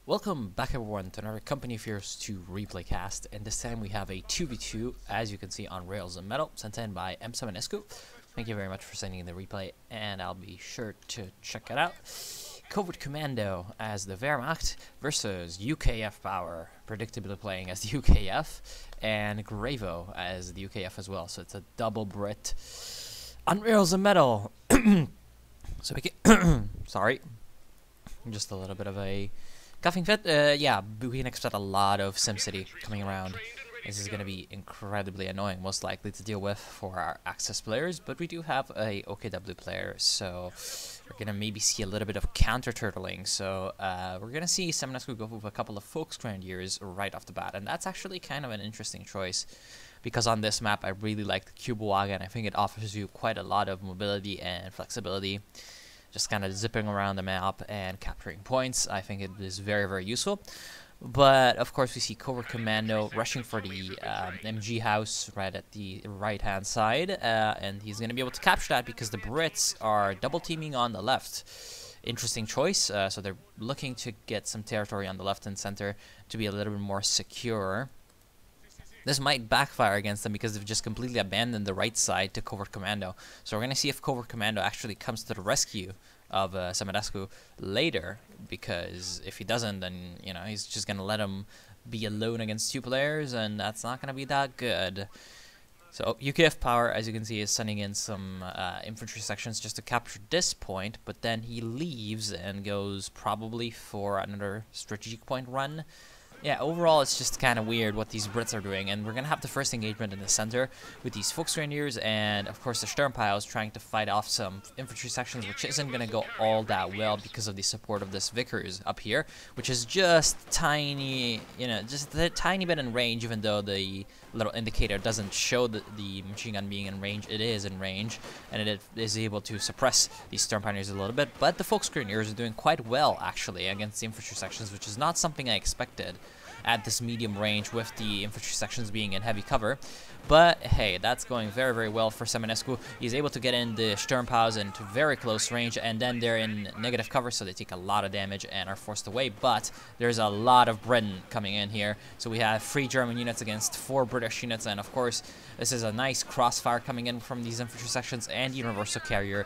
Welcome back everyone to another Company Fears 2 replay cast, and this time we have a 2v2 as you can see on Rails and Metal, sent in by M7escu. Thank you very much for sending in the replay, and I'll be sure to check it out. Covert Commando as the Wehrmacht versus UKF Power, predictably playing as the UKF, and Gravo as the UKF as well, so it's a double Brit on Rails and Metal. So we can sorry, just a little bit of a coughing fit. Yeah, we can expect a lot of SimCity coming around. This is going to be incredibly annoying, most likely to deal with for our Access players, but we do have a OKW player, so we're going to maybe see a little bit of counter-turtling. So we're going to see TheWoodstock go with a couple of Folks Grenadiers right off the bat, and that's actually kind of an interesting choice, because on this map I really like the Cube Wagon. I think it offers you quite a lot of mobility and flexibility. Just kind of zipping around the map and capturing points. I think it is very, very useful. But, of course, we see Covert Commando rushing for the MG house right at the right-hand side. And he's going to be able to capture that because the Brits are double-teaming on the left. Interesting choice. So they're looking to get some territory on the left and center to be a little bit more secure. This might backfire against them because they've just completely abandoned the right side to Covert Commando. So we're going to see if Covert Commando actually comes to the rescue of TheWoodstock later, because if he doesn't, then, you know, he's just going to let him be alone against two players, and that's not going to be that good. So UKF Power, as you can see, is sending in some infantry sections just to capture this point, but then he leaves and goes probably for another strategic point run. Yeah, overall, it's just kind of weird what these Brits are doing, and we're going to have the first engagement in the center with these Folks Grenadiers and, of course, the Sturmpiles trying to fight off some infantry sections, which isn't going to go all that well because of the support of this Vickers up here, which is just tiny, you know, just a tiny bit in range, even though the little indicator doesn't show the machine gun being in range. It is in range, and it is able to suppress these Sturmpioneers a little bit, but the Folks Grenadiers are doing quite well, actually, against the infantry sections, which is not something I expected at this medium range with the infantry sections being in heavy cover. But hey, that's going very, very well for TheWoodstock. He's able to get in the Sturmpiles into very close range, and then they're in negative cover, so they take a lot of damage and are forced away. But there's a lot of Britain coming in here. So we have 3 German units against 4 British units, and of course, this is a nice crossfire coming in from these infantry sections and Universal Carrier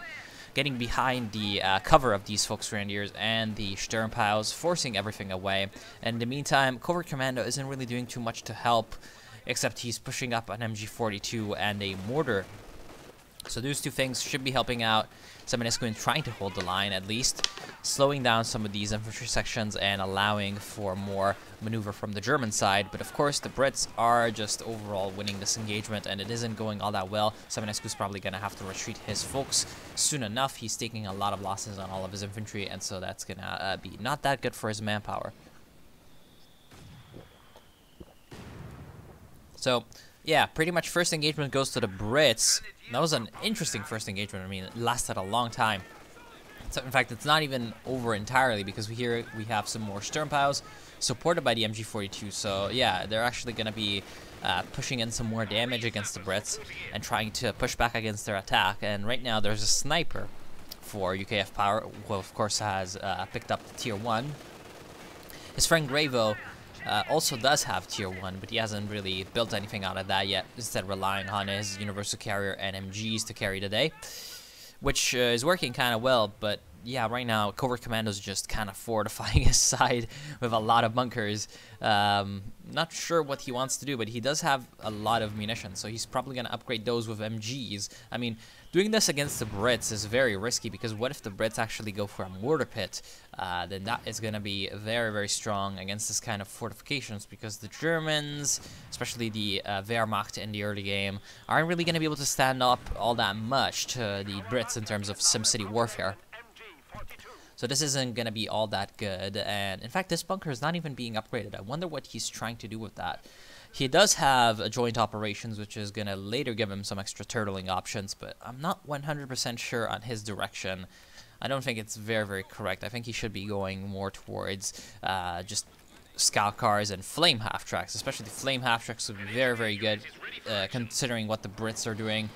getting behind the cover of these Folks Grenadiers and the Sturmpiles, forcing everything away. And in the meantime, Covert Commando isn't really doing too much to help, except he's pushing up an MG42 and a mortar. So those two things should be helping out TheWoodstock in trying to hold the line, at least slowing down some of these infantry sections and allowing for more maneuver from the German side. But of course, the Brits are just overall winning this engagement, and it isn't going all that well. TheWoodstock is probably going to have to retreat his folks soon enough. He's taking a lot of losses on all of his infantry, and so that's going to be not that good for his manpower. So yeah, pretty much first engagement goes to the Brits. That was an interesting first engagement. I mean, it lasted a long time. So in fact, it's not even over entirely, because here we have some more Sturmpiles supported by the MG42. So yeah, they're actually going to be pushing in some more damage against the Brits and trying to push back against their attack. And right now there's a sniper for UKF Power, who of course has picked up Tier 1. His friend Gravo also does have Tier 1, but he hasn't really built anything out of that yet, instead relying on his Universal Carrier and MGs to carry the day, which is working kind of well. But yeah, right now Covert Commando's just kind of fortifying his side with a lot of bunkers. Not sure what he wants to do, but he does have a lot of munitions, so he's probably going to upgrade those with MGs. I mean, doing this against the Brits is very risky, because what if the Brits actually go for a mortar pit? Then that is going to be very, very strong against this kind of fortifications, because the Germans, especially the Wehrmacht in the early game, aren't really going to be able to stand up all that much to the Brits in terms of SimCity warfare. So this isn't going to be all that good, and in fact this bunker is not even being upgraded. I wonder what he's trying to do with that. He does have a joint operations, which is going to later give him some extra turtling options, but I'm not 100% sure on his direction. I don't think it's very, very correct. I think he should be going more towards just scout cars and flame half-tracks, especially the flame half-tracks would be very, very good considering what the Brits are doing.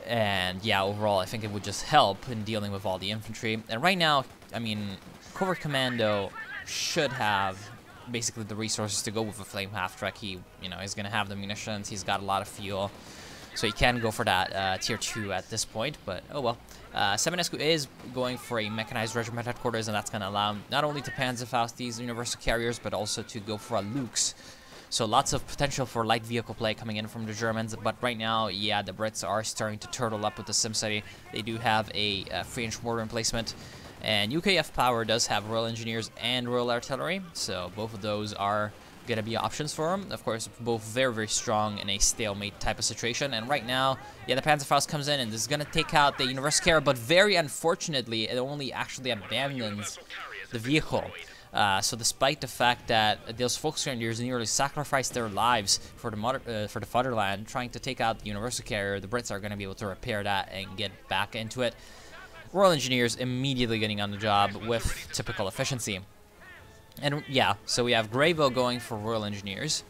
And yeah, overall, I think it would just help in dealing with all the infantry. And right now, I mean, Covert Commando should have basically the resources to go with a flame half-track. He, you know, he's going to have the munitions. He's got a lot of fuel. So he can go for that tier 2 at this point, but oh well. Seminescu is going for a mechanized regiment headquarters, and that's going to allow him not only to Panzerfaust these universal carriers, but also to go for a Lux. So lots of potential for light vehicle play coming in from the Germans, but right now, yeah, the Brits are starting to turtle up with the SimCity. They do have a 3-inch mortar emplacement, and UKF Power does have Royal Engineers and Royal Artillery, so both of those are going to be options for him. Of course, both very, very strong in a stalemate type of situation. And right now, yeah, the Panzerfaust comes in and this is going to take out the Universal Carrier, but very unfortunately, it only actually abandons the vehicle. So despite the fact that those Volksgrenadiers nearly sacrificed their lives for the fatherland, trying to take out the Universal Carrier, the Brits are going to be able to repair that and get back into it. Royal Engineers immediately getting on the job with typical efficiency. And yeah, so we have Greyville going for Royal Engineers.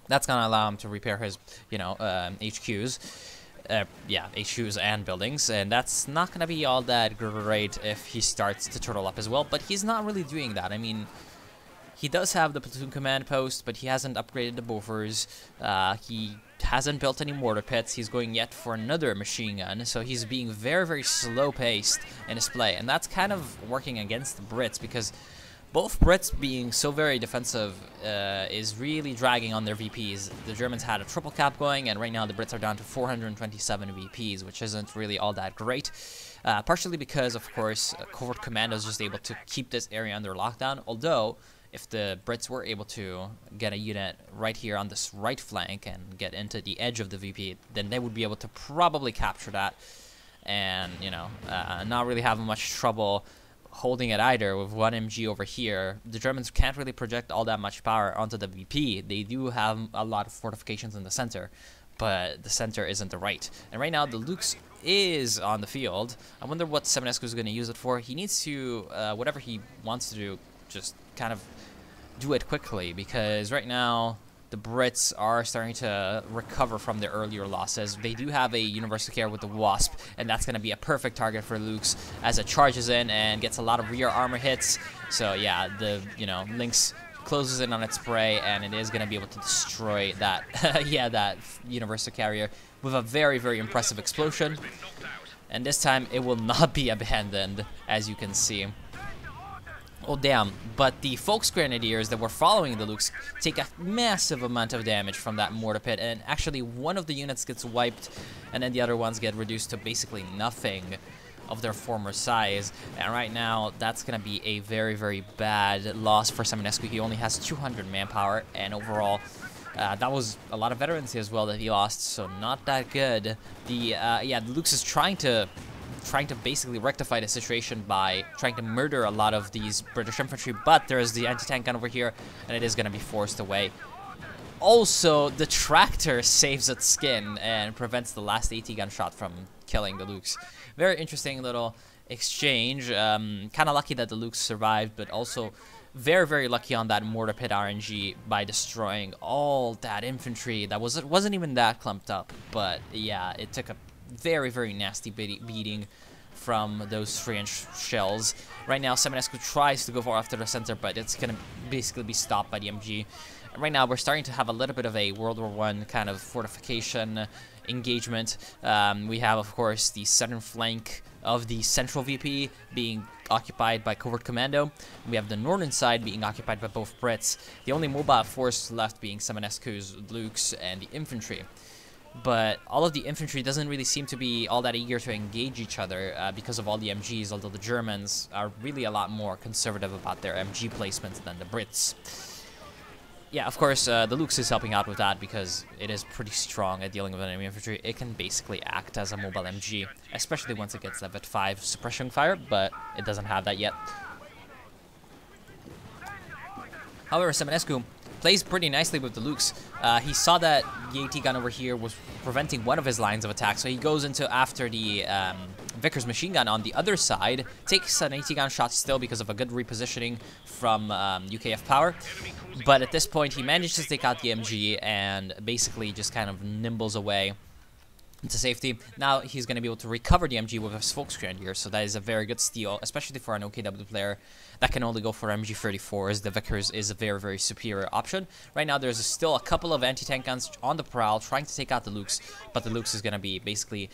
That's going to allow him to repair his, you know, HQs. Yeah, HQs and buildings. And that's not going to be all that great if he starts to turtle up as well. But he's not really doing that. I mean, he does have the platoon command post, but he hasn't upgraded the Bofors. He hasn't built any mortar pits. He's going yet for another machine gun. So he's being very, very slow-paced in his play. And that's kind of working against the Brits because both Brits being so very defensive is really dragging on their VPs. The Germans had a triple cap going, and right now the Brits are down to 427 VPs, which isn't really all that great. Partially because, of course, Covert Commando is just able to keep this area under lockdown, although if the Brits were able to get a unit right here on this right flank and get into the edge of the VP, then they would be able to probably capture that and, you know, not really have much trouble holding it either with 1 MG over here. The Germans can't really project all that much power onto the VP. They do have a lot of fortifications in the center, but the center isn't the right. And right now the Lux is on the field. I wonder what Seminescu is going to use it for. He needs to, whatever he wants to do, just kind of do it quickly, because right now the Brits are starting to recover from their earlier losses. They do have a Universal Carrier with the Wasp, and that's going to be a perfect target for Lux as it charges in and gets a lot of rear armor hits. So yeah, the, you know, Lynx closes in on its prey, and it is going to be able to destroy that, yeah, that Universal Carrier with a very, very impressive explosion. And this time it will not be abandoned, as you can see. Oh damn, but the Volksgrenadiers that were following the Lux take a massive amount of damage from that mortar pit, and actually one of the units gets wiped and then the other ones get reduced to basically nothing of their former size. And right now that's gonna be a very, very bad loss for Seminescu. He only has 200 manpower, and overall that was a lot of veterans as well that he lost, so not that good. The yeah, the Lux is trying to basically rectify the situation by trying to murder a lot of these British infantry, but there's the anti-tank gun over here, and it is going to be forced away. Also, the tractor saves its skin and prevents the last AT gun shot from killing the Lux. Very interesting little exchange. Kind of lucky that the Lux survived, but also very, very lucky on that mortar pit RNG by destroying all that infantry. That wasn't even that clumped up, but yeah, it took a very, very nasty beating from those 3-inch shells. Right now, Seminescu tries to go for after the center, but it's going to basically be stopped by the MG. And right now, we're starting to have a little bit of a World War I kind of fortification engagement. We have, of course, the southern flank of the central VP being occupied by Covert Commando. We have the northern side being occupied by both Brits. The only mobile force left being Seminescu's Lux and the infantry. But all of the infantry doesn't really seem to be all that eager to engage each other because of all the MGs, although the Germans are really a lot more conservative about their MG placements than the Brits. Yeah, of course, the Lux is helping out with that because it is pretty strong at dealing with enemy infantry. It can basically act as a mobile MG, especially once it gets Level 5 suppression fire, but it doesn't have that yet. However, Seminescu plays pretty nicely with the Lux. He saw that the AT gun over here was preventing one of his lines of attack, so he goes into after the Vickers machine gun on the other side, takes an AT gun shot still because of a good repositioning from UKF Power, but at this point he manages to take out the MG and basically just kind of nimbles away to safety. Now he's going to be able to recover the MG with his Volksgrenadier, so that is a very good steal, especially for an OKW player that can only go for MG34s. The Vickers is a very, very superior option. Right now there's still a couple of anti-tank guns on the prowl trying to take out the Lukes, but the Lukes is going to be basically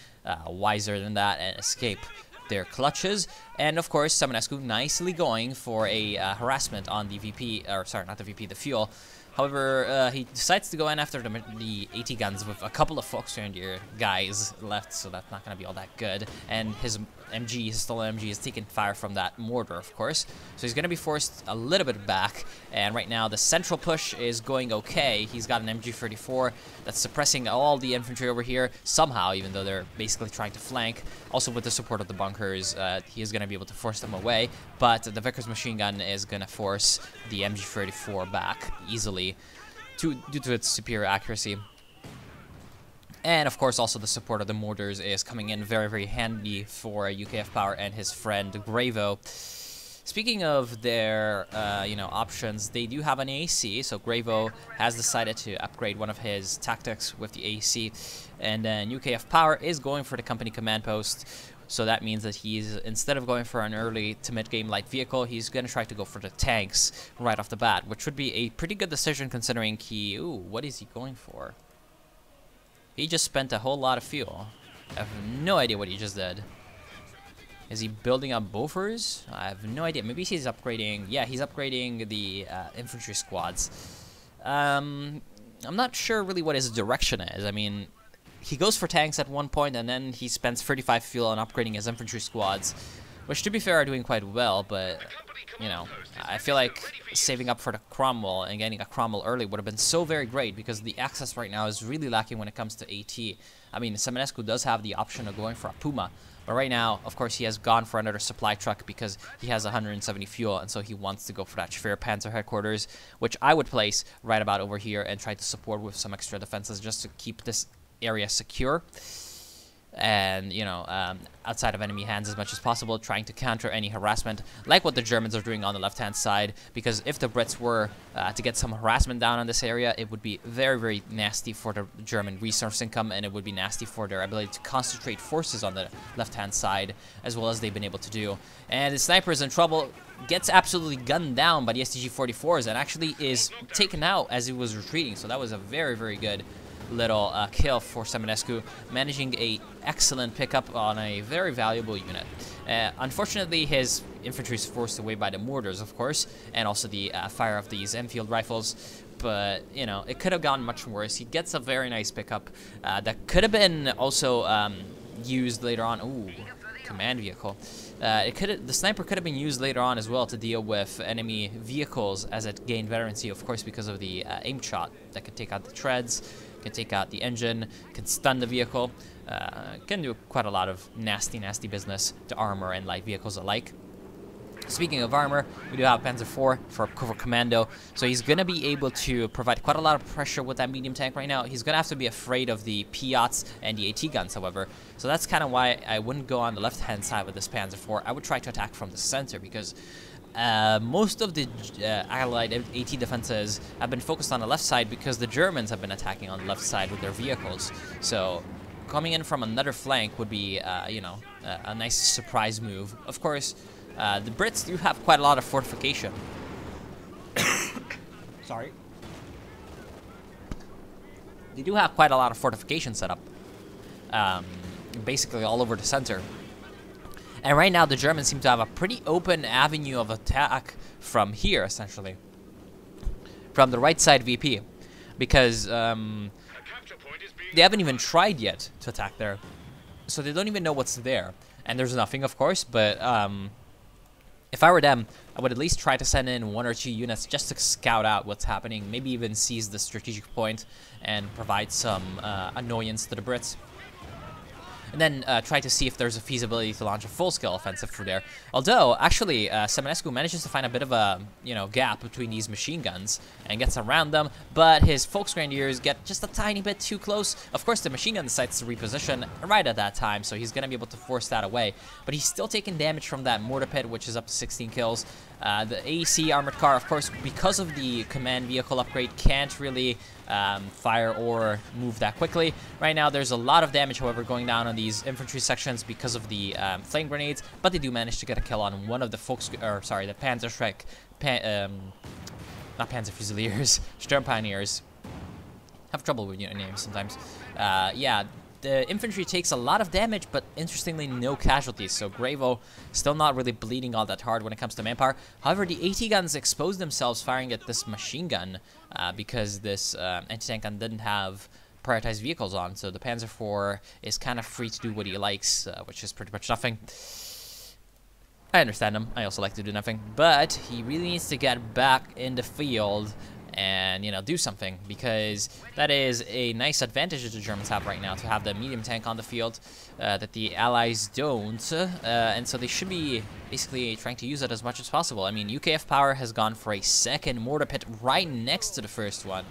wiser than that and escape their clutches. And of course Seminescu nicely going for a harassment on the VP, or sorry, not the VP, the fuel. However, he decides to go in after the AT guns with a couple of Volksgrenadier guys left, so that's not going to be all that good. And his MG, his stolen MG, is taking fire from that mortar, of course. So he's going to be forced a little bit back. And right now, the central push is going okay. He's got an MG34 that's suppressing all the infantry over here somehow, even though they're basically trying to flank. Also, with the support of the bunkers, he is going to be able to force them away. But the Vickers machine gun is going to force the MG34 back easily due to its superior accuracy. And of course also the support of the mortars is coming in very, very handy for UKF Power and his friend Gravo. Speaking of their options, they do have an AC, so Gravo has decided to upgrade one of his tactics with the AC, and then UKF Power is going for the company command post. So that means that he's, instead of going for an early to mid-game light vehicle, he's going to try to go for the tanks right off the bat, which would be a pretty good decision considering he... Ooh, what is he going for? He just spent a whole lot of fuel. I have no idea what he just did. Is he building up Bofors? I have no idea. Maybe he's upgrading... Yeah, he's upgrading the infantry squads. I'm not sure really what his direction is. I mean... He goes for tanks at one point, and then he spends 35 fuel on upgrading his infantry squads, which, to be fair, are doing quite well, but, you know, I feel like saving up for the Cromwell and getting a Cromwell early would have been so very great, because the access right now is really lacking when it comes to AT. I mean, Seminescu does have the option of going for a Puma, but right now, of course, he has gone for another supply truck because he has 170 fuel, and so he wants to go for that Schwer Panzer headquarters, which I would place right about over here and try to support with some extra defenses just to keep this area secure and, you know, outside of enemy hands as much as possible, trying to counter any harassment like what the Germans are doing on the left hand side, because if the Brits were to get some harassment down on this area, it would be very, very nasty for the German resource income, and it would be nasty for their ability to concentrate forces on the left hand side as well as they've been able to do. And the sniper is in trouble, gets absolutely gunned down by the STG-44s and actually is taken out as he was retreating, so that was a very, very good little kill for Seminescu, managing a excellent pickup on a very valuable unit. Unfortunately, his infantry is forced away by the mortars, of course, and also the fire of these Enfield rifles, but, you know, it could have gone much worse. He gets a very nice pickup that could have been also used later on. Ooh, command vehicle. The sniper could have been used later on as well to deal with enemy vehicles as it gained veterancy, of course, because of the aim shot that could take out the treads, can take out the engine, can stun the vehicle, can do quite a lot of nasty, nasty business to armor and light vehicles alike. Speaking of armor, we do have Panzer IV for Commando, so he's going to be able to provide quite a lot of pressure with that medium tank right now. He's going to have to be afraid of the Piats and the AT guns, however, so that's kind of why I wouldn't go on the left-hand side with this Panzer IV. I would try to attack from the center, because most of the Allied AT defenses have been focused on the left side because the Germans have been attacking on the left side with their vehicles. So coming in from another flank would be, you know, a nice surprise move. Of course, the Brits do have quite a lot of fortification. Sorry. They do have quite a lot of fortification set up, basically all over the center. And right now, the Germans seem to have a pretty open avenue of attack from here, essentially. From the right side VP. Because they haven't even tried yet to attack there. So they don't even know what's there. And there's nothing, of course, but if I were them, I would at least try to send in 1 or 2 units just to scout out what's happening. Maybe even seize the strategic point and provide some annoyance to the Brits. And then try to see if there's a feasibility to launch a full-scale offensive through there. Although, actually, Seminescu manages to find a bit of a, you know, gap between these machine guns and gets around them, but his Volksgrenadiers get just a tiny bit too close. Of course, the machine gun decides to reposition right at that time, so he's going to be able to force that away. But he's still taking damage from that mortar pit, which is up to 16 kills. The AEC armored car, of course, because of the command vehicle upgrade, can't really fire or move that quickly. Right now, there's a lot of damage, however, going down on these infantry sections because of the flame grenades, but they do manage to get a kill on one of the the Panzerschreck, not Panzer Fusiliers, Sturm Pioneers. Have trouble with unit names sometimes. Yeah, the infantry takes a lot of damage, but interestingly, no casualties. So Gravo still not really bleeding all that hard when it comes to manpower. However, the AT guns exposed themselves firing at this machine gun because this anti-tank gun didn't have prioritized vehicles on. So the Panzer IV is kind of free to do what he likes, which is pretty much nothing. I understand him. I also like to do nothing, but he really needs to get back in the field and, you know, do something, because that is a nice advantage that the Germans have right now, to have the medium tank on the field that the Allies don't, and so they should be basically trying to use it as much as possible. I mean, UKF Power has gone for a second mortar pit right next to the first one.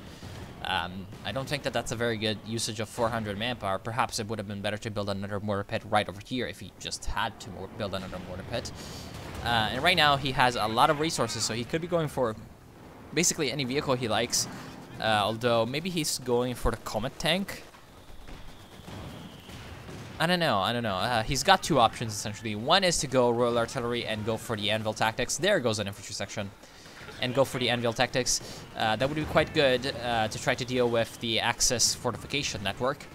I don't think that that's a very good usage of 400 manpower. Perhaps it would have been better to build another mortar pit right over here if he just had to build another mortar pit. And right now he has a lot of resources, so he could be going for basically any vehicle he likes, although maybe he's going for the Comet tank. I don't know. He's got two options, essentially. One is to go Royal Artillery and go for the Anvil tactics. There goes an infantry section. And go for the Anvil tactics. That would be quite good to try to deal with the Axis fortification network.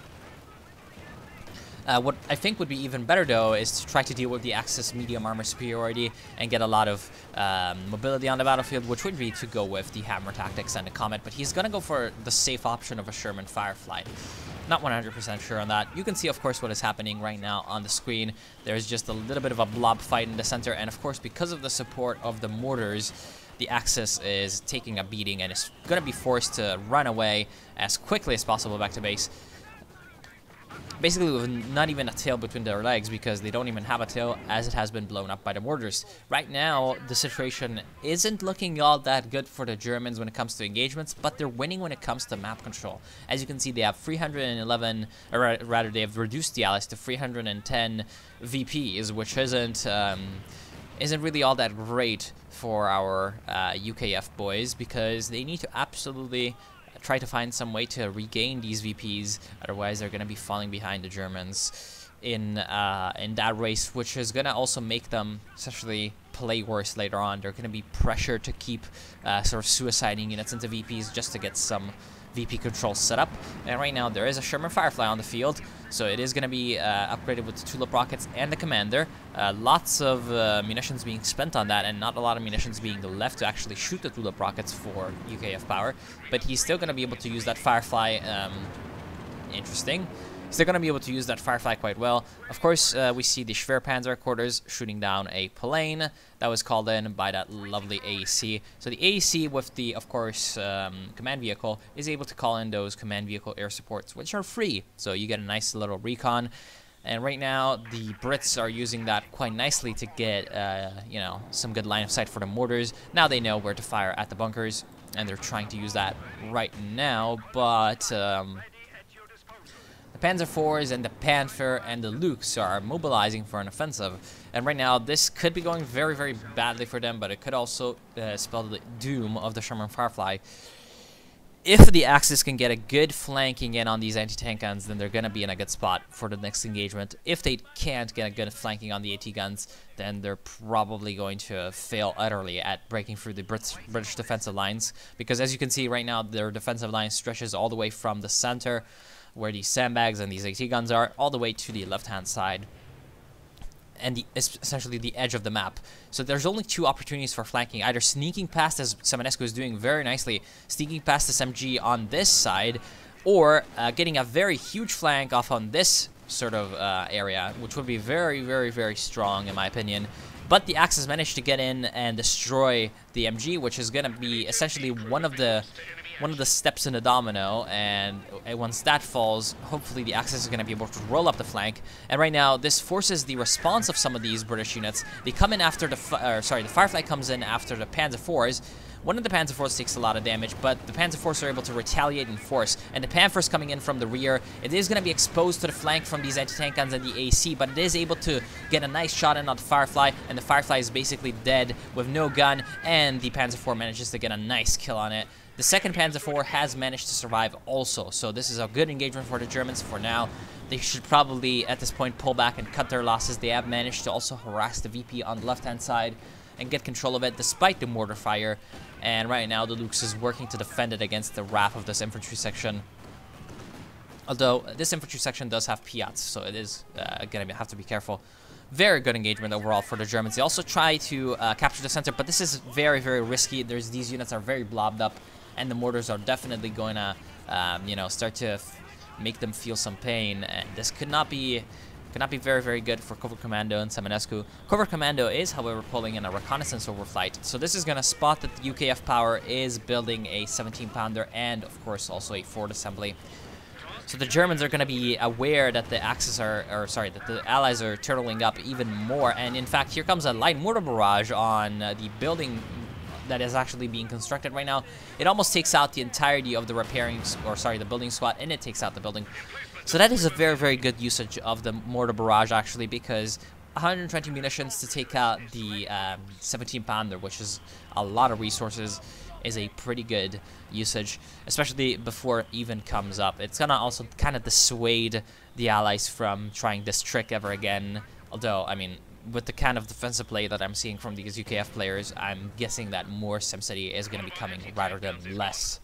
What I think would be even better, though, is to try to deal with the Axis medium armor superiority and get a lot of mobility on the battlefield, which would be to go with the Hammer tactics and the Comet. But he's going to go for the safe option of a Sherman Firefly. Not 100% sure on that. You can see, of course, what is happening right now on the screen. There's just a little bit of a blob fight in the center. And, of course, because of the support of the mortars, the Axis is taking a beating and is going to be forced to run away as quickly as possible back to base. Basically with not even a tail between their legs, because they don't even have a tail, as it has been blown up by the mortars. Right now, the situation isn't looking all that good for the Germans when it comes to engagements, but they're winning when it comes to map control. As you can see, they have 311, or rather, they have reduced the Allies to 310 VPs, which isn't really all that great for our UKF boys, because they need to absolutely try to find some way to regain these VPs, otherwise they're going to be falling behind the Germans in that race, which is going to also make them essentially play worse later on. They're going to be pressured to keep sort of suiciding units into VPs just to get some VP control set up. And right now there is a Sherman Firefly on the field, so it is going to be upgraded with the tulip rockets and the commander. Lots of munitions being spent on that, and not a lot of munitions being left to actually shoot the tulip rockets for UKF Power, but he's still going to be able to use that Firefly. Interesting. Still going to be able to use that Firefly quite well. Of course, we see the Schwerpanzer quarters shooting down a plane that was called in by that lovely AEC. So the AEC with the, of course, command vehicle is able to call in those command vehicle air supports, which are free. So you get a nice little recon. And right now, the Brits are using that quite nicely to get, you know, some good line of sight for the mortars. Now they know where to fire at the bunkers, and they're trying to use that right now, but Panzer IVs and the Panther and the Lukes are mobilizing for an offensive. And right now, this could be going very, very badly for them, but it could also spell the doom of the Sherman Firefly. If the Axis can get a good flanking in on these anti-tank guns, then they're going to be in a good spot for the next engagement. If they can't get a good flanking on the AT guns, then they're probably going to fail utterly at breaking through the British defensive lines. Because as you can see right now, their defensive line stretches all the way from the center, where these sandbags and these AT guns are, all the way to the left-hand side, and essentially the edge of the map. So there's only two opportunities for flanking, either sneaking past, as Samanescu is doing very nicely, sneaking past this MG on this side, or getting a very huge flank off on this sort of area, which would be very, very, very strong in my opinion. But the Axis managed to get in and destroy the MG, which is going to be essentially one of the steps in the domino, and once that falls, hopefully the Axis is going to be able to roll up the flank. And right now, this forces the response of some of these British units. They come in after the Firefly comes in after the Panzer IVs, one of the Panzer IVs takes a lot of damage, but the Panzer IVs are able to retaliate in force. And the Panthers coming in from the rear, it is going to be exposed to the flank from these anti-tank guns and the AC, but it is able to get a nice shot in on the Firefly, and the Firefly is basically dead with no gun, and the Panzer IV manages to get a nice kill on it. The second Panzer IV has managed to survive also, so this is a good engagement for the Germans for now. They should probably, at this point, pull back and cut their losses. They have managed to also harass the VP on the left-hand side and get control of it despite the mortar fire. And right now, the Lux is working to defend it against the wrath of this infantry section. Although, this infantry section does have Piats, so it is going to have to be careful. Very good engagement overall for the Germans. They also try to capture the center, but this is very, very risky. These units are very blobbed up, and the mortars are definitely going to, you know, start to make them feel some pain, and this could not be very, very good for Covert Commando and Seminescu. Covert Commando is, however, pulling in a reconnaissance overflight, so this is going to spot that the UKF power is building a 17-pounder and, of course, also a Ford assembly. So the Germans are going to be aware that the Axis are, or sorry, that the Allies are turtling up even more, and in fact, here comes a light mortar barrage on the building that is actually being constructed right now. It almost takes out the entirety of the the building squad, and it takes out the building. So that is a very, very good usage of the mortar barrage, actually, because 120 munitions to take out the 17-pounder, which is a lot of resources, is a pretty good usage, especially before it even comes up. It's gonna also kind of dissuade the Allies from trying this trick ever again, although, I mean, with the kind of defensive play that I'm seeing from these UKF players, I'm guessing that more SimCity is going to be coming rather than less.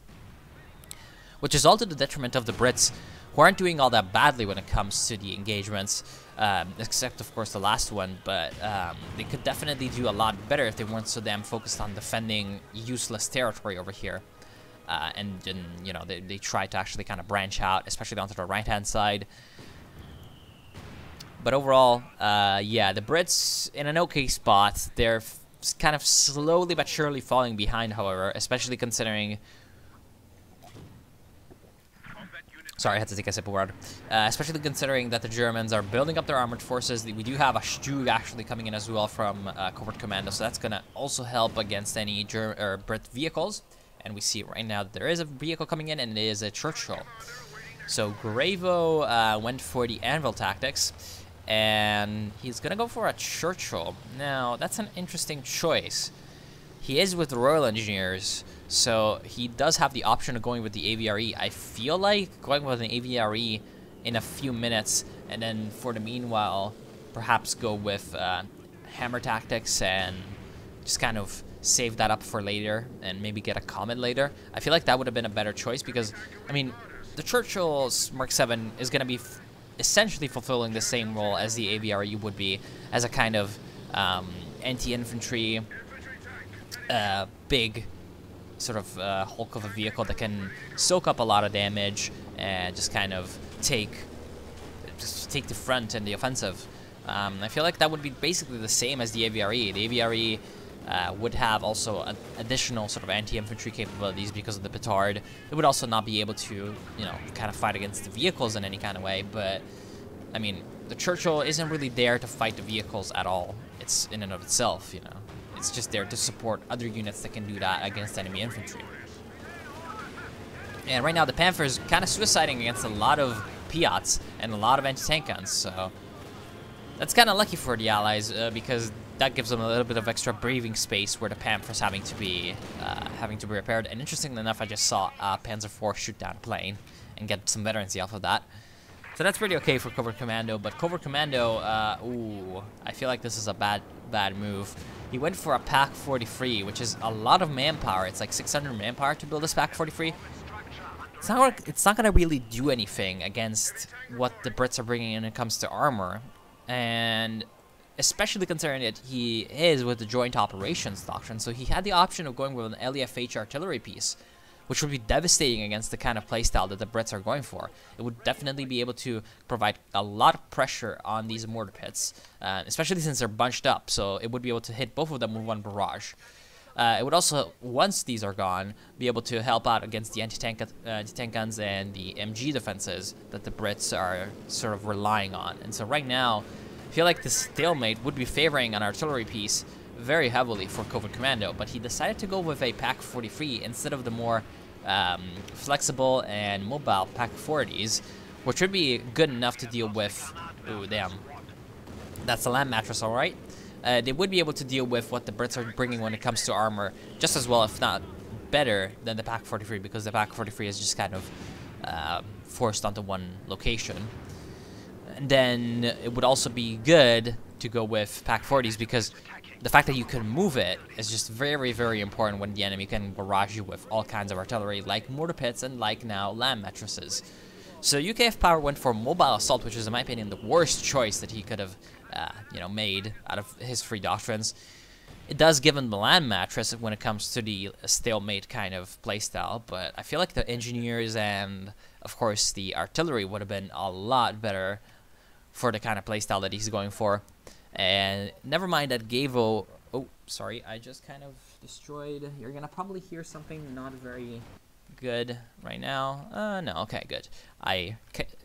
Which is all to the detriment of the Brits, who aren't doing all that badly when it comes to the engagements, except, of course, the last one, but they could definitely do a lot better if they weren't so damn focused on defending useless territory over here. And you know, they try to actually kind of branch out, especially onto the right-hand side. But overall, yeah, the Brits in an okay spot. They're kind of slowly but surely falling behind, however, especially considering... Sorry, I had to take a sip of water. Especially considering that the Germans are building up their armored forces. We do have a Stug actually coming in as well from Covert Commando, so that's going to also help against any Brit vehicles. And we see right now that there is a vehicle coming in, and it is a Churchill. So Gravo went for the anvil tactics, and he's going to go for a Churchill. Now, that's an interesting choice. He is with the Royal Engineers, so he does have the option of going with the AVRE. I feel like going with an AVRE in a few minutes, and then for the meanwhile, perhaps go with hammer tactics and just kind of save that up for later and maybe get a Comet later. I feel like that would have been a better choice because, I mean, the Churchill's Mark 7 is going to be essentially fulfilling the same role as the AVRE would be, as a kind of anti-infantry, big sort of hulk of a vehicle that can soak up a lot of damage and just kind of take the front and the offensive. I feel like that would be basically the same as the AVRE. The AVRE would have also additional sort of anti-infantry capabilities because of the petard. It would also not be able to, you know, kind of fight against the vehicles in any kind of way, but, I mean, the Churchill isn't really there to fight the vehicles at all. It's in and of itself, you know. It's just there to support other units that can do that against enemy infantry. And right now, the Panthers kind of suiciding against a lot of Piats and a lot of anti-tank guns, so that's kind of lucky for the Allies because that gives them a little bit of extra breathing space where the Panthers having to be repaired. And interestingly enough, I just saw Panzer IV shoot down a plane and get some veterancy off of that. So that's pretty okay for Covert Commando, but Covert Commando, ooh, I feel like this is a bad move. He went for a Pak 43, which is a lot of manpower. It's like 600 manpower to build this Pak 43. It's not gonna really do anything against what the Brits are bringing in when it comes to armor, and especially considering that he is with the Joint Operations Doctrine, so he had the option of going with an LEFH artillery piece, which would be devastating against the kind of playstyle that the Brits are going for. It would definitely be able to provide a lot of pressure on these mortar pits, especially since they're bunched up, so it would be able to hit both of them with one barrage. It would also, once these are gone, be able to help out against the anti-tank guns and the MG defenses that the Brits are sort of relying on. And so right now, I feel like the stalemate would be favoring an artillery piece, very heavily for Covert Commando, but he decided to go with a Pack 43 instead of the more flexible and mobile Pack 40s, which would be good enough to deal with. Ooh, damn. That's a land mattress, alright. They would be able to deal with what the Brits are bringing when it comes to armor just as well, if not better, than the Pack 43, because the Pack 43 is just kind of forced onto one location. And then it would also be good to go with Pack 40s because the fact that you can move it is just very, very important when the enemy can barrage you with all kinds of artillery, like mortar pits and like now land mattresses. So UKF Power went for mobile assault, which is, in my opinion, the worst choice that he could have, made out of his three doctrines. It does give him the land mattress when it comes to the stalemate kind of playstyle, but I feel like the engineers and, of course, the artillery would have been a lot better for the kind of playstyle that he's going for. And never mind that Gavo... Oh, sorry, I just kind of destroyed... You're going to probably hear something not very good right now. No, okay, good. I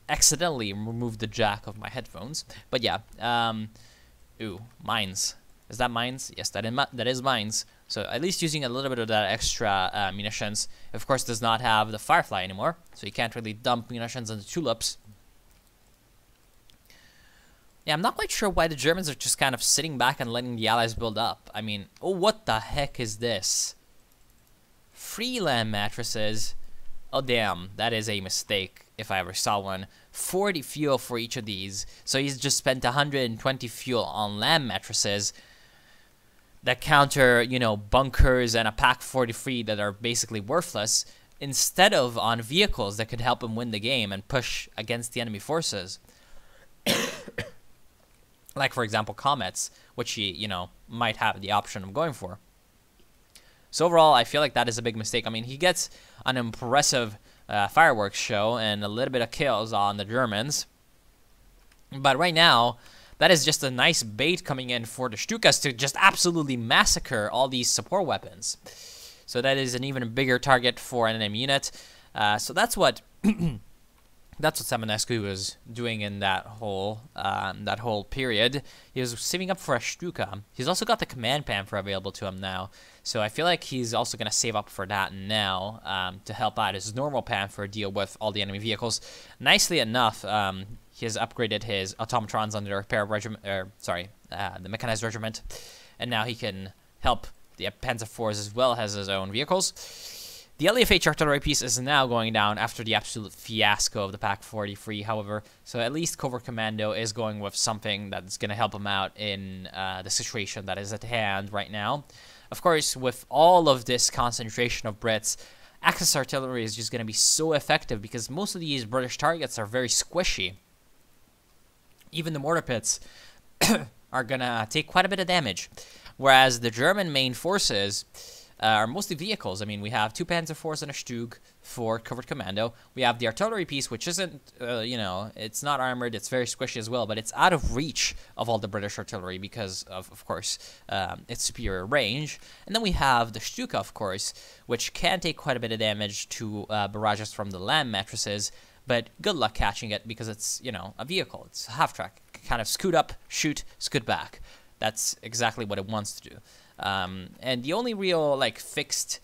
accidentally removed the jack of my headphones. But yeah, ooh, mines. Is that mines? Yes, that is mines. So at least using a little bit of that extra munitions. Of course, does not have the Firefly anymore, so you can't really dump munitions into tulips. Yeah, I'm not quite sure why the Germans are just kind of sitting back and letting the Allies build up. I mean, oh, what the heck is this? Free land mattresses. Oh, damn, that is a mistake if I ever saw one. 40 fuel for each of these. So he's just spent 120 fuel on land mattresses that counter, bunkers and a Pack 43 that are basically worthless, instead of on vehicles that could help him win the game and push against the enemy forces. Like, for example, Comets, which he, might have the option of going for. So overall, I feel like that is a big mistake. I mean, he gets an impressive fireworks show and a little bit of kills on the Germans. But right now, that is just a nice bait coming in for the Stukas to just absolutely massacre all these support weapons. So that is an even bigger target for an enemy unit. So that's what... That's what Samanescu was doing in that whole period. He was saving up for a Stuka. He's also got the command panther available to him now, so I feel like he's also going to save up for that now to help out his normal panther deal with all the enemy vehicles. Nicely enough, he has upgraded his automatrons under repair regiment, the mechanized regiment, and now he can help the Panzer IVs as well as his own vehicles. The LEFH artillery piece is now going down after the absolute fiasco of the Pack 43, however, so at least Covert Commando is going with something that's going to help him out in the situation that is at hand right now. Of course, with all of this concentration of Brits, Axis artillery is just going to be so effective because most of these British targets are very squishy. Even the mortar pits are going to take quite a bit of damage, whereas the German main forces... are mostly vehicles. I mean, we have 2 Panzer IVs and a Stug for Covert Commando. We have the artillery piece, which isn't, it's not armored. It's very squishy as well, but it's out of reach of all the British artillery because of course, its superior range. And then we have the Stuka, of course, which can take quite a bit of damage to barrages from the land mattresses, but good luck catching it because it's, a vehicle. It's a half-track. Kind of scoot up, shoot, scoot back. That's exactly what it wants to do. And the only real, fixed,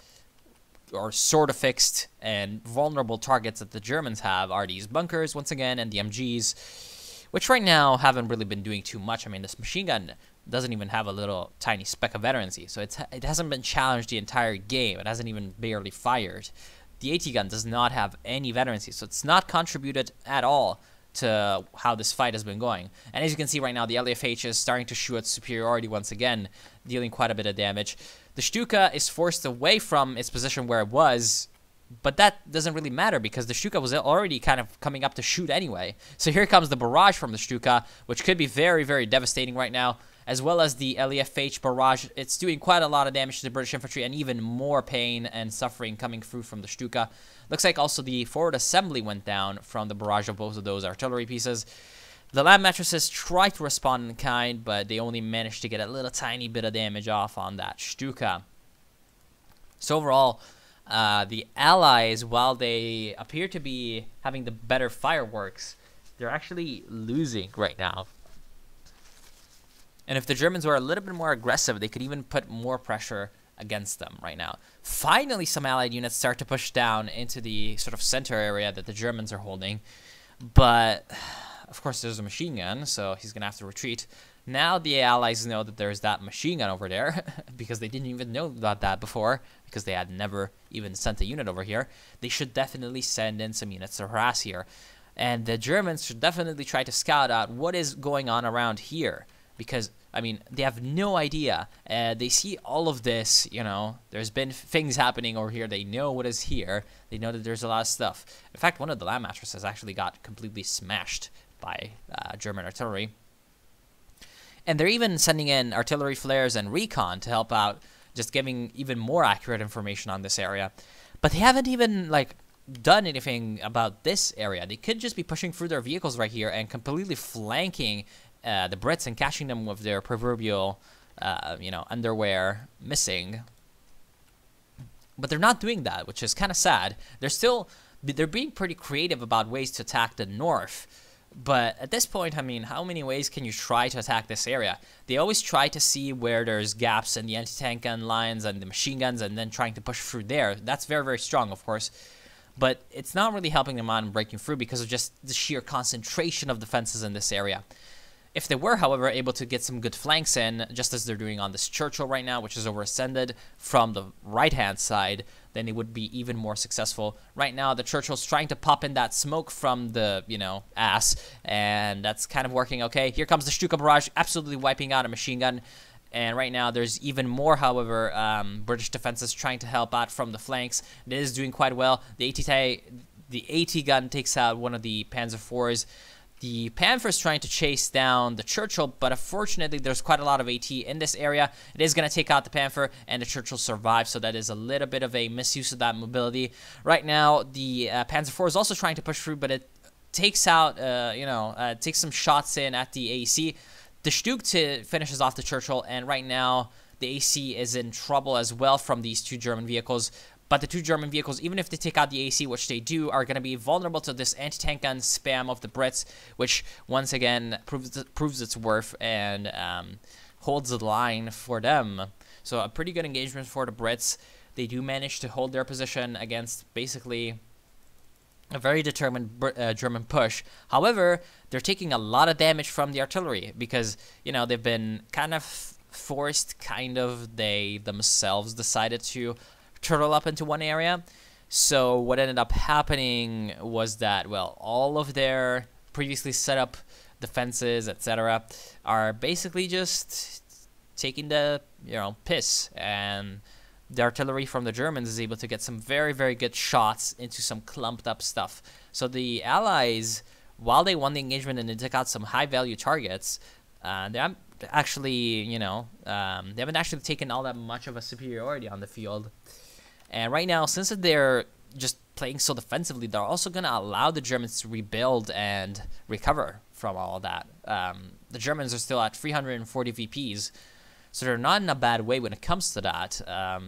or sort of fixed, and vulnerable targets that the Germans have are these bunkers, once again, and the MGs, which right now haven't really been doing too much. I mean, this machine gun doesn't even have a little tiny speck of veterancy, so it hasn't been challenged the entire game. It hasn't even barely fired. The AT gun does not have any veterancy, so it's not contributed at all to how this fight has been going. And as you can see right now, the LEFH is starting to show its superiority once again, dealing quite a bit of damage. The Stuka is forced away from its position where it was, but that doesn't really matter because the Stuka was already kind of coming up to shoot anyway. So here comes the barrage from the Stuka, which could be very, very devastating right now, as well as the LEFH barrage. It's doing quite a lot of damage to the British infantry and even more pain and suffering coming through from the Stuka. Looks like also the forward assembly went down from the barrage of both of those artillery pieces. The land mattresses tried to respond in kind, but they only managed to get a little tiny bit of damage off on that Stuka. So overall, the Allies, while they appear to be having the better fireworks, they're actually losing right now. And if the Germans were a little bit more aggressive, they could even put more pressure against them right now. Finally, some Allied units start to push down into the sort of center area that the Germans are holding. But, of course, there's a machine gun, so he's going to have to retreat. Now the Allies know that there's that machine gun over there, because they didn't even know about that before, because they had never even sent a unit over here. They should definitely send in some units to harass here. And the Germans should definitely try to scout out what is going on around here. Because, I mean, they have no idea. They see all of this, you know, there's been things happening over here. They know what is here. They know that there's a lot of stuff. In fact, one of the land mattresses actually got completely smashed by German artillery. And they're even sending in artillery flares and recon to help out, just giving even more accurate information on this area. But they haven't even, like, done anything about this area. They could just be pushing through their vehicles right here and completely flanking the Brits and catching them with their proverbial, you know, underwear missing. But they're not doing that, which is kind of sad. They're being pretty creative about ways to attack the north. But at this point, I mean, how many ways can you try to attack this area? They always try to see where there's gaps in the anti-tank gun lines and the machine guns and then trying to push through there. That's very, very strong, of course. But it's not really helping them out in breaking through because of just the sheer concentration of defenses in this area. If they were, however, able to get some good flanks in, just as they're doing on this Churchill right now, which is over-ascended from the right-hand side, then it would be even more successful. Right now, the Churchill's trying to pop in that smoke from the, you know, ass, and that's kind of working okay. Here comes the Stuka barrage, absolutely wiping out a machine gun. And right now, there's even more, however, British defenses trying to help out from the flanks. It is doing quite well. The AT gun takes out one of the Panzer IVs. The Panther is trying to chase down the Churchill, but unfortunately, there's quite a lot of AT in this area. It is going to take out the Panther, and the Churchill survives, so that is a little bit of a misuse of that mobility. Right now, the Panzer IV is also trying to push through, but it takes out, takes some shots in at the AC. The Stuka finishes off the Churchill, and right now, the AC is in trouble as well from these two German vehicles. But the two German vehicles, even if they take out the AC, which they do, are going to be vulnerable to this anti-tank gun spam of the Brits, which once again proves its worth and holds the line for them. So a pretty good engagement for the Brits. They do manage to hold their position against basically a very determined German push. However, they're taking a lot of damage from the artillery because, you know, they've been kind of forced, they themselves decided to turtle up into one area. So what ended up happening was that, well, all of their previously set up defenses, etc., are basically just taking the, you know, piss, and the artillery from the Germans is able to get some very, very good shots into some clumped up stuff. So the Allies, while they won the engagement and they took out some high value targets, they haven't actually, you know, they haven't actually taken all that much of a superiority on the field. And right now, since they're just playing so defensively, they're also going to allow the Germans to rebuild and recover from all of that. The Germans are still at 340 VPs, so they're not in a bad way when it comes to that.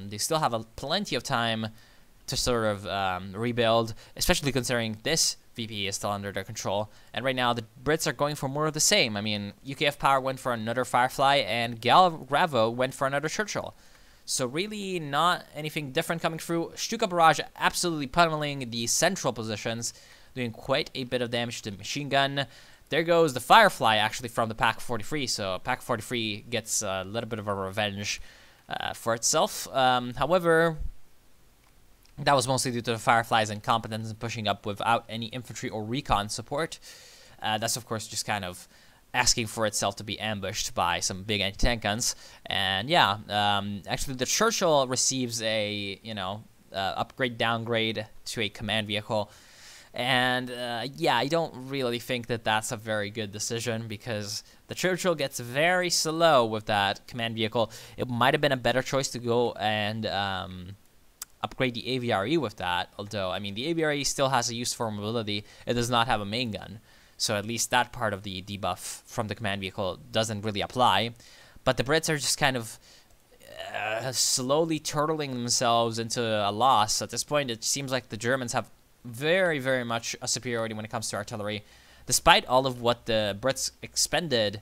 They still have plenty of time to sort of rebuild, especially considering this VP is still under their control. And right now, the Brits are going for more of the same. I mean, UKF Power went for another Firefly, and Gravo went for another Churchill. So really not anything different coming through. Stuka barrage absolutely pummeling the central positions, doing quite a bit of damage to the machine gun. There goes the Firefly, actually, from the Pak 43. So Pak 43 gets a little bit of a revenge for itself. However, that was mostly due to the Firefly's incompetence in pushing up without any infantry or recon support. That's, of course, just kind of asking for itself to be ambushed by some big anti-tank guns. And yeah, actually the Churchill receives a, you know, upgrade downgrade to a command vehicle. And yeah, I don't really think that that's a very good decision because the Churchill gets very slow with that command vehicle. It might have been a better choice to go and upgrade the AVRE with that. Although, I mean, the AVRE still has a use for mobility. It does not have a main gun. So at least that part of the debuff from the command vehicle doesn't really apply. But the Brits are just kind of slowly turtling themselves into a loss. At this point, it seems like the Germans have very, very much a superiority when it comes to artillery. Despite all of what the Brits expended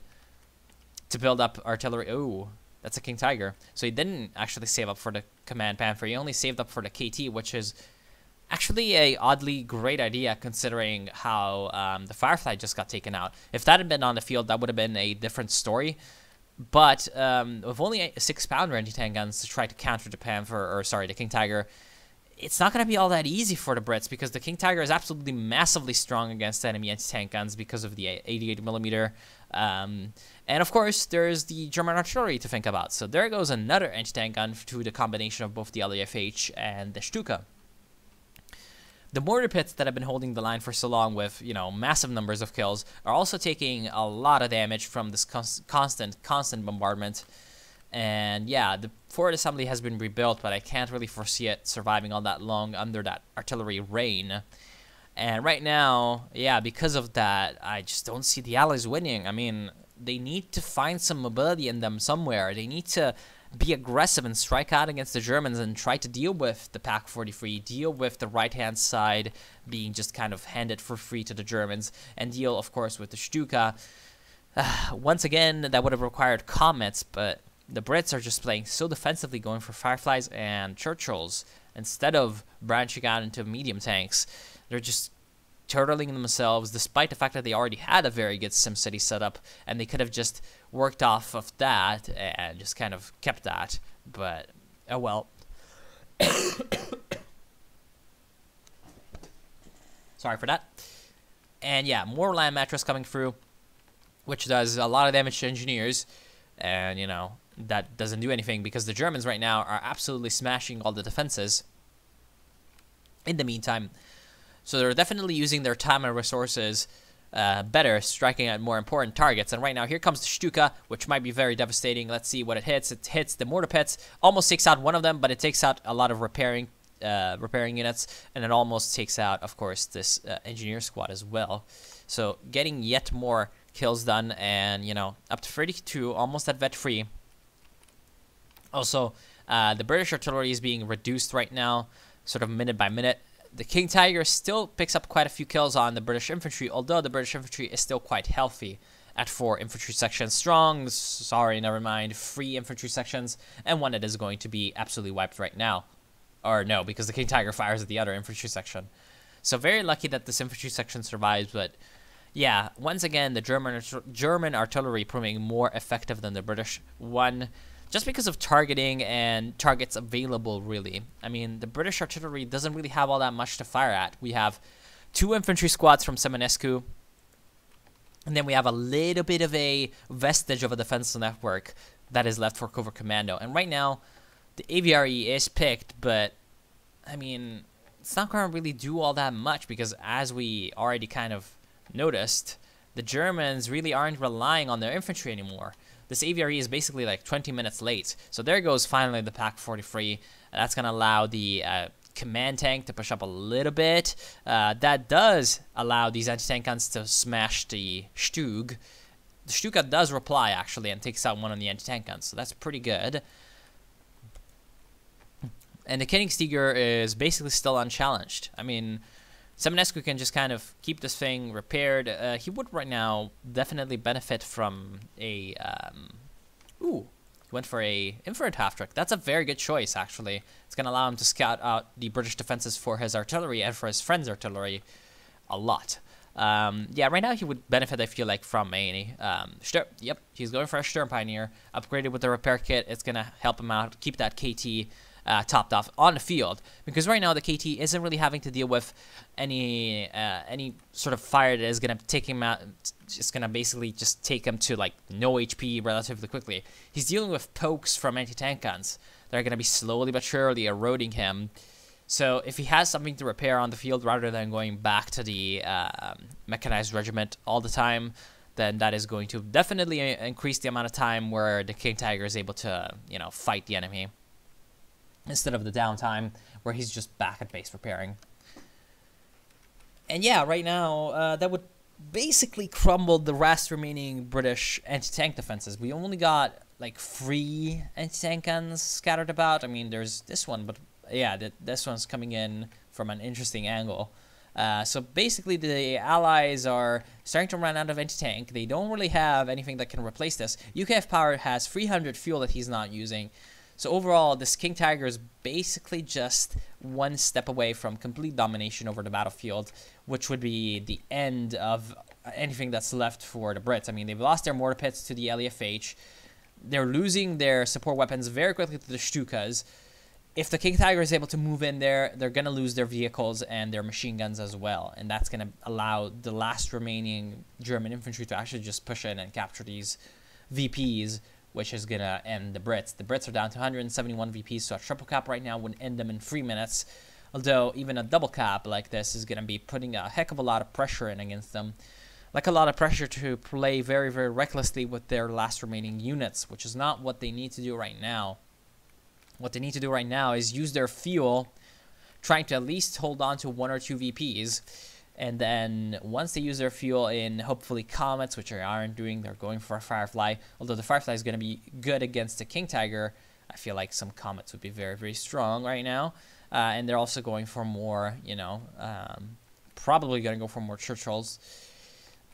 to build up artillery. Oh, that's a King Tiger. So he didn't actually save up for the Command Panther. He only saved up for the KT, which is actually a oddly great idea considering how the Firefly just got taken out. If that had been on the field, that would have been a different story. But with only a 6-pounder anti-tank guns to try to counter the King Tiger, it's not going to be all that easy for the Brits because the King Tiger is absolutely massively strong against enemy anti-tank guns because of the 88mm. And of course, there's the German artillery to think about. So there goes another anti-tank gun to the combination of both the LAFH and the Stuka. The mortar pits that have been holding the line for so long with, you know, massive numbers of kills are also taking a lot of damage from this constant bombardment. And yeah, the forward assembly has been rebuilt, but I can't really foresee it surviving all that long under that artillery rain. And right now, yeah, because of that, I just don't see the Allies winning. I mean, they need to find some mobility in them somewhere. They need to be aggressive and strike out against the Germans and try to deal with the Pak 43, deal with the right-hand side being just kind of handed for free to the Germans, and deal, of course, with the Stuka. Once again, that would have required Comets, but the Brits are just playing so defensively, going for Fireflies and Churchills instead of branching out into medium tanks. They're just turtling themselves, despite the fact that they already had a very good SimCity setup, and they could have just worked off of that and just kind of kept that. But, oh well. Sorry for that. And yeah, more land mattress coming through, which does a lot of damage to engineers, and, you know, that doesn't do anything because the Germans right now are absolutely smashing all the defenses in the meantime. So they're definitely using their time and resources better, striking at more important targets. And right now, here comes the Stuka, which might be very devastating. Let's see what it hits. It hits the mortar pits, almost takes out one of them, but it takes out a lot of repairing units, and it almost takes out, of course, this engineer squad as well. So getting yet more kills done, and, you know, up to 32, almost at vet free. Also, the British artillery is being reduced right now, sort of minute by minute. The King Tiger still picks up quite a few kills on the British infantry, although the British infantry is still quite healthy at 4 infantry sections strong. Sorry, never mind. 3 infantry sections, and one that is going to be absolutely wiped right now. Or no, because the King Tiger fires at the other infantry section. So very lucky that this infantry section survives, but yeah, once again, the German artillery proving more effective than the British one, just because of targeting and targets available, really. I mean, the British artillery doesn't really have all that much to fire at. We have 2 infantry squads from Seminescu, and then we have a little bit of a vestige of a defensive network that is left for Covert Commando. And right now, the AVRE is picked, but, I mean, it's not going to really do all that much because, as we already kind of noticed, the Germans really aren't relying on their infantry anymore. This AVRE is basically like 20 minutes late. So there goes finally the Pak 43. That's going to allow the command tank to push up a little bit. That does allow these anti-tank guns to smash the Stug. The Stuka does reply, actually, and takes out one of the anti-tank guns. So that's pretty good. And the Koenigsdieger is basically still unchallenged. I mean, Seminescu can just kind of keep this thing repaired. He would right now definitely benefit from a... he went for a infrared half-track. That's a very good choice, actually. It's going to allow him to scout out the British defenses for his artillery and for his friend's artillery a lot. Yeah, right now he would benefit, I feel like, from a Sturm. Yep, he's going for a Sturm Pioneer. Upgraded with the repair kit. It's going to help him out, keep that KT topped off on the field, because right now the KT isn't really having to deal with any sort of fire that is gonna take him out. It's gonna basically just take him to like no HP relatively quickly. He's dealing with pokes from anti-tank guns that are gonna be slowly but surely eroding him. So if he has something to repair on the field rather than going back to the mechanized regiment all the time, then that is going to definitely increase the amount of time where the King Tiger is able to, you know, fight the enemy, instead of the downtime where he's just back at base repairing. And yeah, right now, that would basically crumble the last remaining British anti-tank defenses. We only got like 3 anti-tank guns scattered about. I mean, there's this one, but yeah, this one's coming in from an interesting angle. So basically, the allies are starting to run out of anti-tank. They don't really have anything that can replace this. UKF Power has 300 fuel that he's not using. So overall, this King Tiger is basically just one step away from complete domination over the battlefield, which would be the end of anything that's left for the Brits. I mean, they've lost their mortar pits to the LEFH. They're losing their support weapons very quickly to the Stukas. If the King Tiger is able to move in there, they're going to lose their vehicles and their machine guns as well. And that's going to allow the last remaining German infantry to actually just push in and capture these VPs, which is going to end the Brits. The Brits are down to 171 VPs, so a triple cap right now would end them in 3 minutes. Although even a double cap like this is going to be putting a heck of a lot of pressure in against them. Like a lot of pressure to play very, very recklessly with their last remaining units, which is not what they need to do right now. What they need to do right now is use their fuel, trying to at least hold on to 1 or 2 VPs. And then once they use their fuel in, hopefully, Comets, which they aren't doing, they're going for a Firefly. Although the Firefly is going to be good against the King Tiger, I feel like some Comets would be very, very strong right now. And they're also going for more, you know, probably going to go for more Churchills.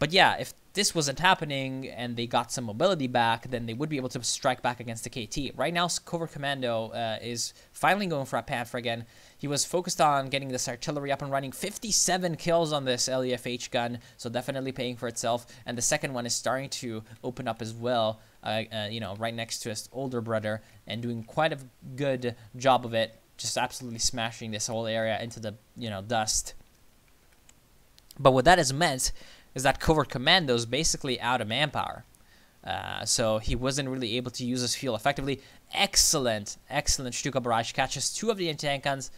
But yeah, if this wasn't happening and they got some mobility back, then they would be able to strike back against the KT. Right now, Covert Commando is finally going for a Panther again. He was focused on getting this artillery up and running. 57 kills on this LEFH gun, so definitely paying for itself. And the second one is starting to open up as well, you know, right next to his older brother, and doing quite a good job of it, just absolutely smashing this whole area into the, you know, dust. But what that has meant is that Covert Commando is basically out of manpower. So he wasn't really able to use his fuel effectively. Excellent Stuka barrage. Catches 2 of the anti-tank guns.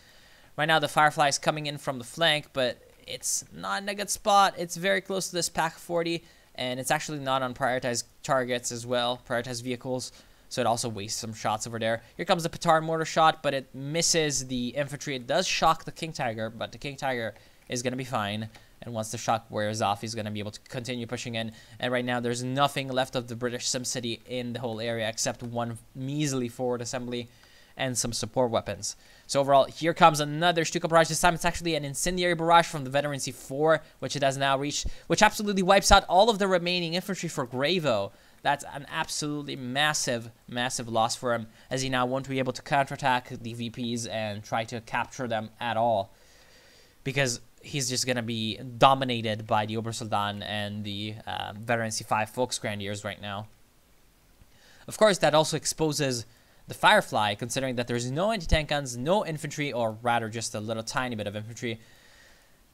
Right now the Firefly is coming in from the flank, but it's not in a good spot. It's very close to this Pack 40, and it's actually not on prioritized targets as well, prioritized vehicles. So it also wastes some shots over there. Here comes the Petard mortar shot, but it misses the infantry. It does shock the King Tiger, but the King Tiger is going to be fine. And once the shock wears off, he's going to be able to continue pushing in. And right now, there's nothing left of the British SimCity in the whole area except one measly forward assembly and some support weapons. So overall, here comes another Stuka barrage. This time, it's actually an incendiary barrage from the Veteran C4, which it has now reached, which absolutely wipes out all of the remaining infantry for Gravo. That's an absolutely massive, massive loss for him, as he now won't be able to counterattack the VPs and try to capture them at all. Because he's just going to be dominated by the Obersoldan and the Veteran C5 Volksgrenadiers right now. Of course, that also exposes the Firefly, considering that there's no anti-tank guns, no infantry, or rather just a little tiny bit of infantry.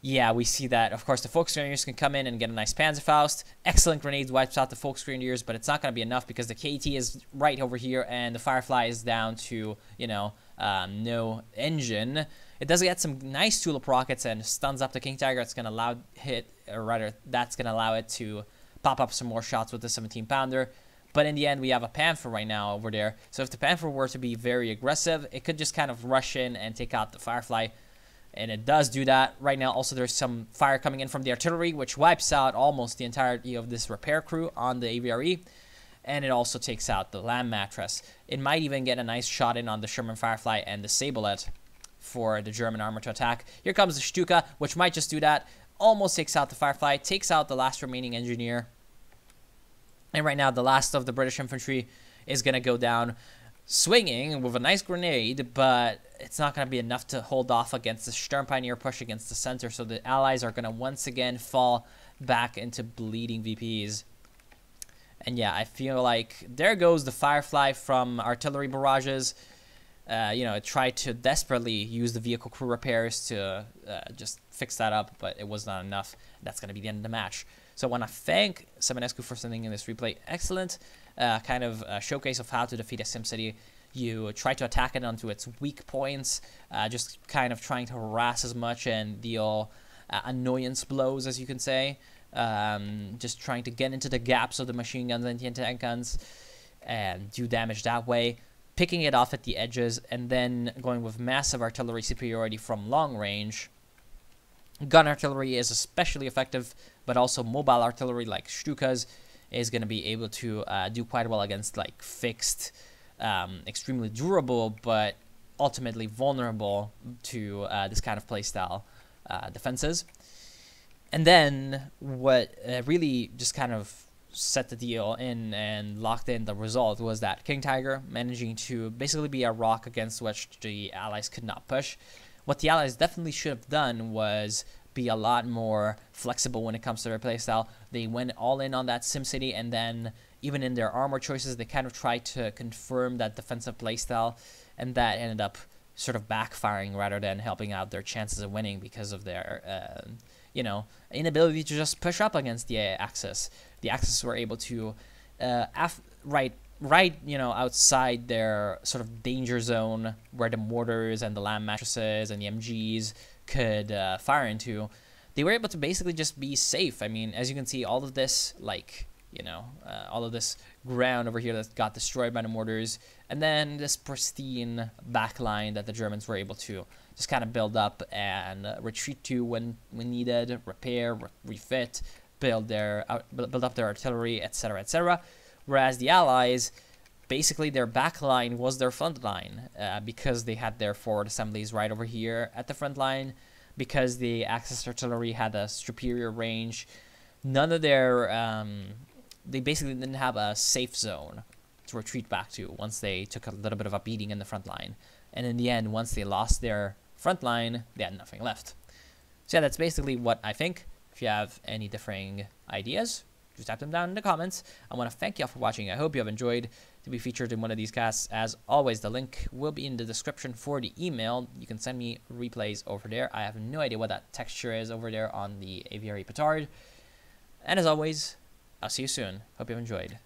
Yeah, we see that. Of course, the Volksgrenadiers can come in and get a nice Panzerfaust. Excellent grenades wipes out the Volksgrenadiers, but it's not going to be enough because the KT is right over here and the Firefly is down to, you know, no engine. It does get some nice tulip rockets and stuns up the King Tiger. It's going to allow that's going to allow it to pop up some more shots with the 17-pounder. But in the end, we have a Panther right now over there. So if the Panther were to be very aggressive, it could just kind of rush in and take out the Firefly. And it does do that. Right now, also, there's some fire coming in from the artillery, which wipes out almost the entirety of this repair crew on the AVRE. And it also takes out the Lamb Mattress. It might even get a nice shot in on the Sherman Firefly and the Sablet for the German armor to attack. Here comes the Stuka, which might just do that. Almost takes out the Firefly, takes out the last remaining engineer. And right now, the last of the British infantry is going to go down swinging with a nice grenade, but it's not going to be enough to hold off against the Sturm Pioneer push against the center. So the Allies are going to once again fall back into bleeding VPs. And yeah, I feel like there goes the Firefly from artillery barrages. You know, it tried to desperately use the vehicle crew repairs to just fix that up, but it was not enough. That's going to be the end of the match. So I want to thank Seminescu for sending in this replay. Excellent kind of showcase of how to defeat a SimCity. You try to attack it onto its weak points, just kind of trying to harass as much and deal annoyance blows, as you can say. Just trying to get into the gaps of the machine guns and anti-tank guns and do damage that way. Picking it off at the edges and then going with massive artillery superiority from long range. Gun artillery is especially effective, but also mobile artillery like Stukas is going to be able to do quite well against like fixed, extremely durable, but ultimately vulnerable to this kind of playstyle defenses. And then what really just kind of set the deal in and locked in the result was that King Tiger managing to basically be a rock against which the allies could not push. What the allies definitely should have done was be a lot more flexible when it comes to their playstyle. They went all in on that SimCity, and then even in their armor choices, they kind of tried to confirm that defensive playstyle, and that ended up sort of backfiring rather than helping out their chances of winning because of their, inability to just push up against the Axis. The Axis were able to, right, outside their sort of danger zone where the mortars and the land mattresses and the MGs could fire into, they were able to basically just be safe. I mean, as you can see, all of this, all of this ground over here that got destroyed by the mortars, and then this pristine backline that the Germans were able to just kind of build up and retreat to when needed, repair, refit, build up their artillery, etc., etc. Whereas the Allies, basically their backline was their front line because they had their forward assemblies right over here at the front line, because the Axis artillery had a superior range. None of their, they basically didn't have a safe zone to retreat back to once they took a little bit of a beating in the front line. And in the end, once they lost their front line, they had nothing left. So yeah, that's basically what I think. If you have any differing ideas, just type them down in the comments. I want to thank you all for watching. I hope you have enjoyed to be featured in one of these casts. As always, the link will be in the description for the email. You can send me replays over there. I have no idea what that texture is over there on the Aviary Petard. And as always, I'll see you soon. Hope you have enjoyed.